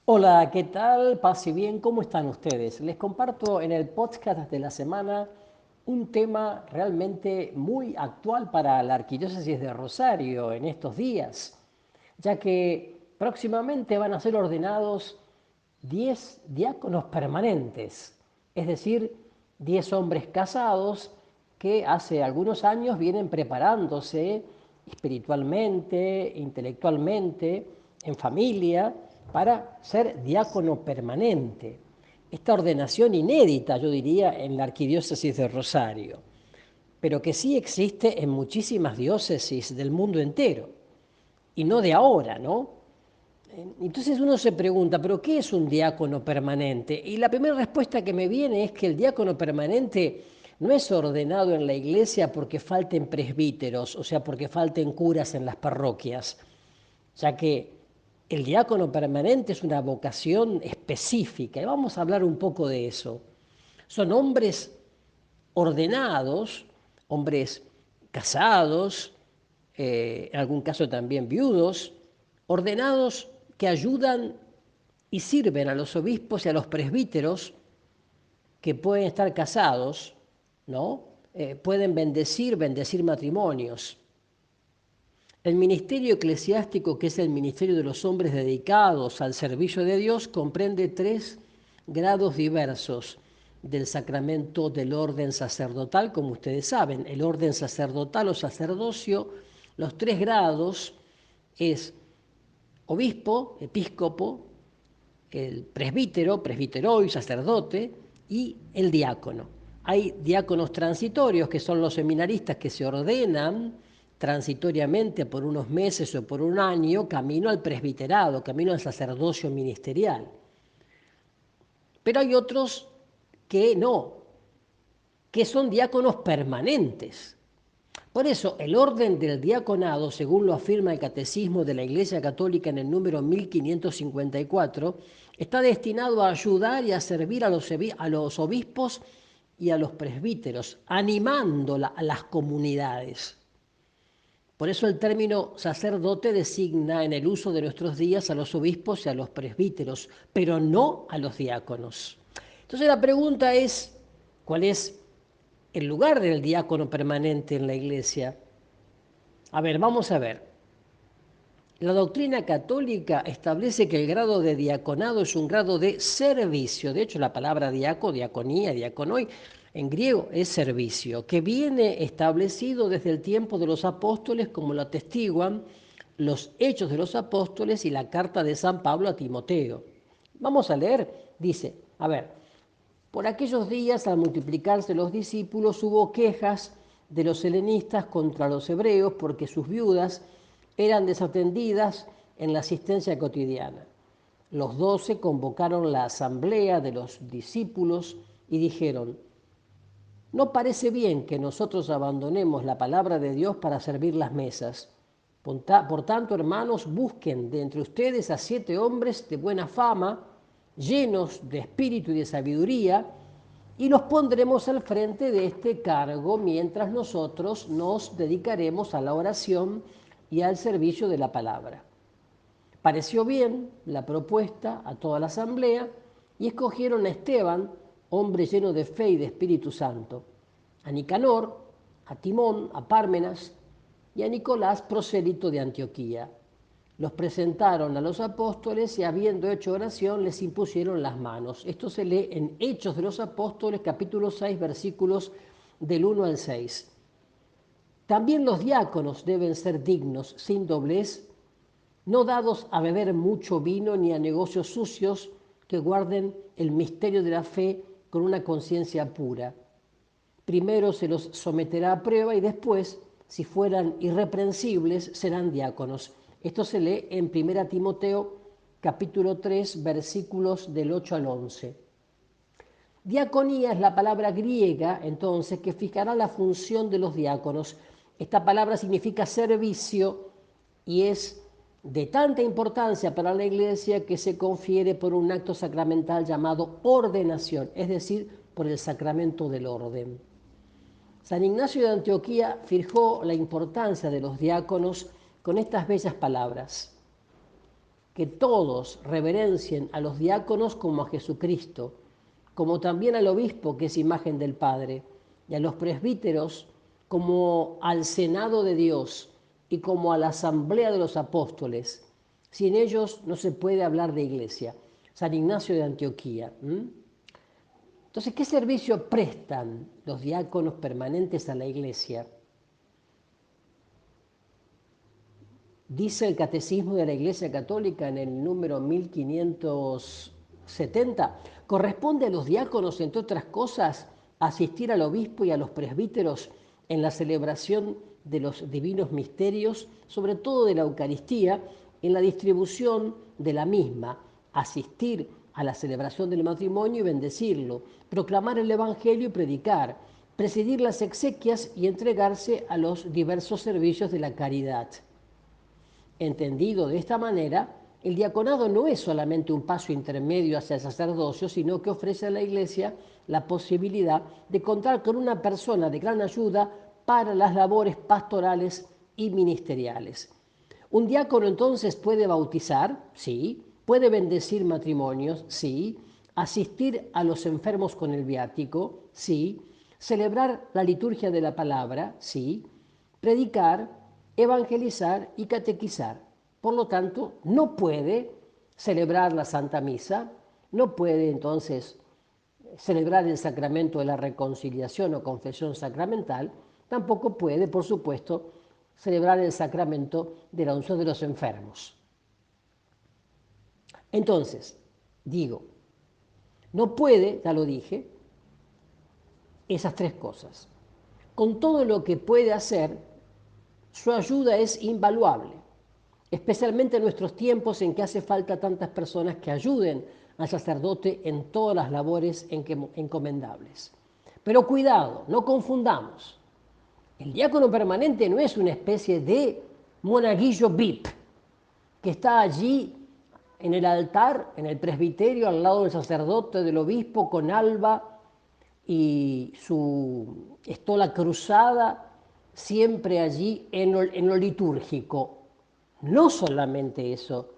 Hola, ¿qué tal? Paz y bien, ¿cómo están ustedes? Les comparto en el podcast de la semana un tema realmente muy actual para la Arquidiócesis de Rosario en estos días, ya que próximamente van a ser ordenados 10 diáconos permanentes, es decir, 10 hombres casados que hace algunos años vienen preparándose espiritualmente, intelectualmente, en familia, para ser diácono permanente. Esta ordenación inédita, yo diría, en la Arquidiócesis de Rosario, pero que sí existe en muchísimas diócesis del mundo entero, y no de ahora, ¿no? Entonces uno se pregunta, ¿pero qué es un diácono permanente? Y la primera respuesta que me viene es que el diácono permanente no es ordenado en la iglesia porque falten presbíteros, o sea, porque falten curas en las parroquias, ya que el diácono permanente es una vocación específica, y vamos a hablar un poco de eso. Son hombres ordenados, hombres casados, en algún caso también viudos, ordenados que ayudan y sirven a los obispos y a los presbíteros que pueden estar casados, ¿no? Pueden bendecir matrimonios. El ministerio eclesiástico, que es el ministerio de los hombres dedicados al servicio de Dios, comprende 3 grados diversos del sacramento del orden sacerdotal, como ustedes saben. El orden sacerdotal o sacerdocio, los 3 grados es obispo, episcopo, el presbítero, presbiteroy, sacerdote, y el diácono. Hay diáconos transitorios, que son los seminaristas que se ordenan transitoriamente por unos meses o por un año, camino al presbiterado, camino al sacerdocio ministerial. Pero hay otros que no, que son diáconos permanentes. Por eso, el orden del diaconado, según lo afirma el Catecismo de la Iglesia Católica en el número 1554, está destinado a ayudar y a servir a los obispos y a los presbíteros, animando a las comunidades. Por eso el término sacerdote designa en el uso de nuestros días a los obispos y a los presbíteros, pero no a los diáconos. Entonces la pregunta es, ¿cuál es el lugar del diácono permanente en la iglesia? A ver, vamos a ver. La doctrina católica establece que el grado de diaconado es un grado de servicio. De hecho, la palabra diaco, diaconía, diaconoi, en griego es servicio, que viene establecido desde el tiempo de los apóstoles, como lo atestiguan los Hechos de los Apóstoles y la carta de San Pablo a Timoteo. Vamos a leer, dice, a ver, por aquellos días, al multiplicarse los discípulos, hubo quejas de los helenistas contra los hebreos porque sus viudas eran desatendidas en la asistencia cotidiana. Los 12 convocaron la asamblea de los discípulos y dijeron, no parece bien que nosotros abandonemos la palabra de Dios para servir las mesas. Por tanto, hermanos, busquen de entre ustedes a 7 hombres de buena fama, llenos de espíritu y de sabiduría, y los pondremos al frente de este cargo mientras nosotros nos dedicaremos a la oración y al servicio de la palabra. Pareció bien la propuesta a toda la asamblea y escogieron a Esteban, hombre lleno de fe y de Espíritu Santo, a Nicanor, a Timón, a Pármenas y a Nicolás, prosélito de Antioquía. Los presentaron a los apóstoles y habiendo hecho oración les impusieron las manos. Esto se lee en Hechos de los Apóstoles, capítulo 6, versículos del 1 al 6. También los diáconos deben ser dignos, sin doblez, no dados a beber mucho vino ni a negocios sucios, que guarden el misterio de la fe con una conciencia pura. Primero se los someterá a prueba y después, si fueran irreprensibles, serán diáconos. Esto se lee en 1 Timoteo capítulo 3, versículos del 8 al 11. Diaconía es la palabra griega, entonces, que fijará la función de los diáconos. Esta palabra significa servicio y es de tanta importancia para la Iglesia que se confiere por un acto sacramental llamado ordenación, es decir, por el sacramento del orden. San Ignacio de Antioquía fijó la importancia de los diáconos con estas bellas palabras. que todos reverencien a los diáconos como a Jesucristo, como también al obispo, que es imagen del Padre, y a los presbíteros como al Senado de Dios y como a la asamblea de los apóstoles. Sin ellos no se puede hablar de iglesia. San Ignacio de Antioquía. Entonces, ¿qué servicio prestan los diáconos permanentes a la iglesia? Dice el Catecismo de la Iglesia Católica en el número 1570, corresponde a los diáconos, entre otras cosas, asistir al obispo y a los presbíteros en la celebración de los divinos misterios, sobre todo de la Eucaristía, en la distribución de la misma, asistir a la celebración del matrimonio y bendecirlo, proclamar el Evangelio y predicar, presidir las exequias y entregarse a los diversos servicios de la caridad. Entendido de esta manera, el diaconado no es solamente un paso intermedio hacia el sacerdocio, sino que ofrece a la Iglesia la posibilidad de contar con una persona de gran ayuda para las labores pastorales y ministeriales. Un diácono entonces puede bautizar, sí, puede bendecir matrimonios, sí, asistir a los enfermos con el viático, sí, celebrar la liturgia de la palabra, sí, predicar, evangelizar y catequizar. Por lo tanto, no puede celebrar la Santa Misa, no puede entonces celebrar el sacramento de la reconciliación o confesión sacramental, tampoco puede, por supuesto, celebrar el sacramento de la unción de los enfermos. Entonces, digo, no puede, ya lo dije, esas tres cosas. Con todo lo que puede hacer, su ayuda es invaluable, especialmente en nuestros tiempos en que hace falta tantas personas que ayuden al sacerdote en todas las labores encomendables. Pero cuidado, no confundamos. El diácono permanente no es una especie de monaguillo VIP que está allí en el altar, en el presbiterio, al lado del sacerdote, del obispo, con alba y su estola cruzada, siempre allí en lo litúrgico. No solamente eso.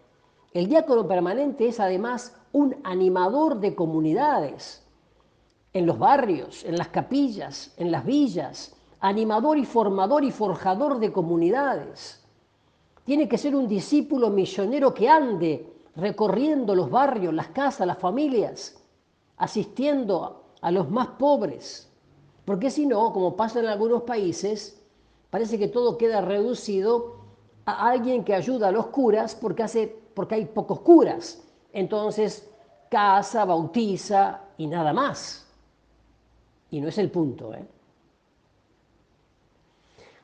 El diácono permanente es además un animador de comunidades, en los barrios, en las capillas, en las villas, animador y formador y forjador de comunidades. Tiene que ser un discípulo misionero que ande recorriendo los barrios, las casas, las familias, asistiendo a los más pobres. Porque si no, como pasa en algunos países, parece que todo queda reducido a alguien que ayuda a los curas porque hay pocos curas. Entonces, casa, bautiza y nada más. Y no es el punto, ¿eh?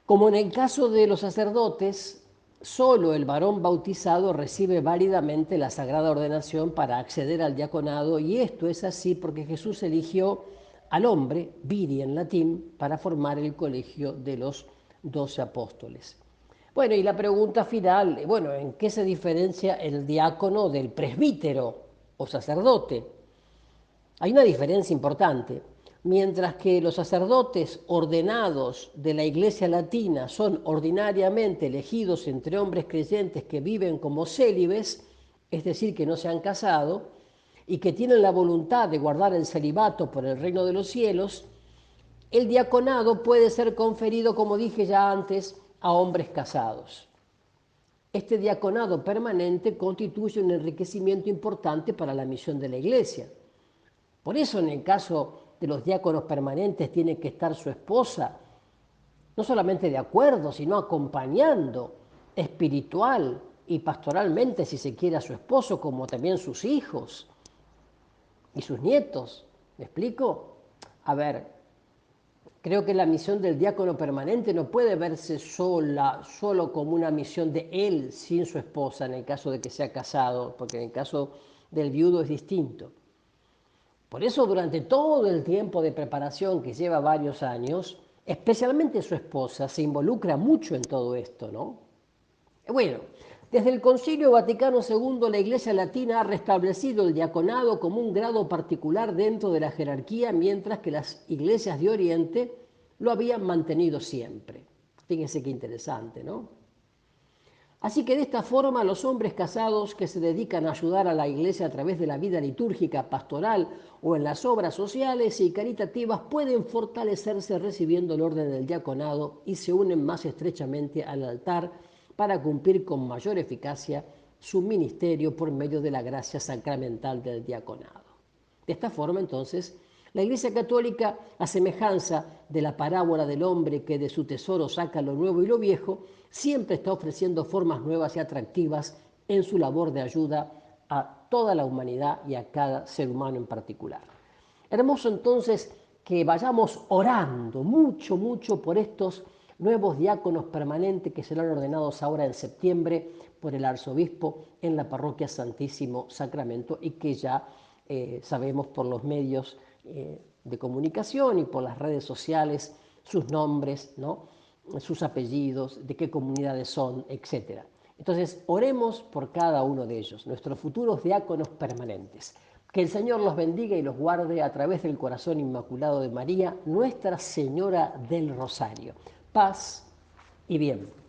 Como en el caso de los sacerdotes, solo el varón bautizado recibe válidamente la sagrada ordenación para acceder al diaconado, y esto es así porque Jesús eligió al hombre, viri en latín, para formar el colegio de los 12 apóstoles. Bueno, y la pregunta final, bueno, ¿en qué se diferencia el diácono del presbítero o sacerdote? Hay una diferencia importante. Mientras que los sacerdotes ordenados de la Iglesia Latina son ordinariamente elegidos entre hombres creyentes que viven como célibes, es decir, que no se han casado, y que tienen la voluntad de guardar el celibato por el reino de los cielos, el diaconado puede ser conferido, como dije ya antes, a hombres casados. Este diaconado permanente constituye un enriquecimiento importante para la misión de la Iglesia. Por eso, en el caso de los diáconos permanentes, tiene que estar su esposa, no solamente de acuerdo, sino acompañando espiritual y pastoralmente, si se quiere, a su esposo, como también sus hijos y sus nietos. ¿Me explico? A ver, creo que la misión del diácono permanente no puede verse solo como una misión de él sin su esposa, en el caso de que sea casado, porque en el caso del viudo es distinto. Por eso, durante todo el tiempo de preparación, que lleva varios años, especialmente su esposa se involucra mucho en todo esto, ¿no? Bueno, desde el Concilio Vaticano II, la Iglesia Latina ha restablecido el diaconado como un grado particular dentro de la jerarquía, mientras que las iglesias de Oriente lo habían mantenido siempre. Fíjense qué interesante, ¿no? Así que de esta forma los hombres casados que se dedican a ayudar a la iglesia a través de la vida litúrgica, pastoral o en las obras sociales y caritativas pueden fortalecerse recibiendo el orden del diaconado y se unen más estrechamente al altar para cumplir con mayor eficacia su ministerio por medio de la gracia sacramental del diaconado. De esta forma, entonces, la Iglesia Católica, a semejanza de la parábola del hombre que de su tesoro saca lo nuevo y lo viejo, siempre está ofreciendo formas nuevas y atractivas en su labor de ayuda a toda la humanidad y a cada ser humano en particular. Hermoso entonces que vayamos orando mucho, mucho por estos nuevos diáconos permanentes que serán ordenados ahora en septiembre por el arzobispo en la parroquia Santísimo Sacramento y que ya sabemos por los medios de comunicación y por las redes sociales sus nombres, ¿no? Sus apellidos, de qué comunidades son, etc. Entonces, oremos por cada uno de ellos, nuestros futuros diáconos permanentes. Que el Señor los bendiga y los guarde a través del corazón inmaculado de María, Nuestra Señora del Rosario. Paz y bien.